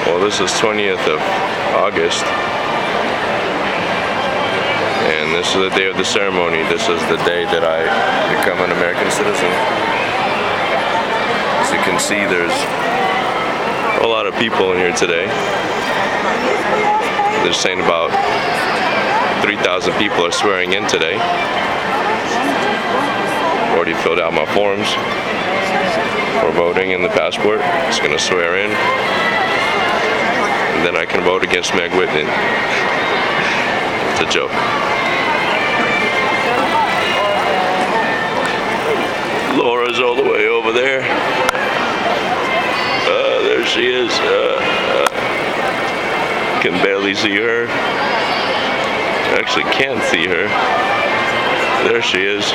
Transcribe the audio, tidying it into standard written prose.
Well, this is 20th of August, and this is the day of the ceremony. This is the day that I become an American citizen. As you can see, there's a lot of people in here today. They're saying about 3,000 people are swearing in today. Already filled out my forms for voting and the passport. Just gonna swear in, and then I can vote against Meg Whitman. It's a joke. Laura's all the way over there. There she is. Can barely see her. Actually can't see her. There she is.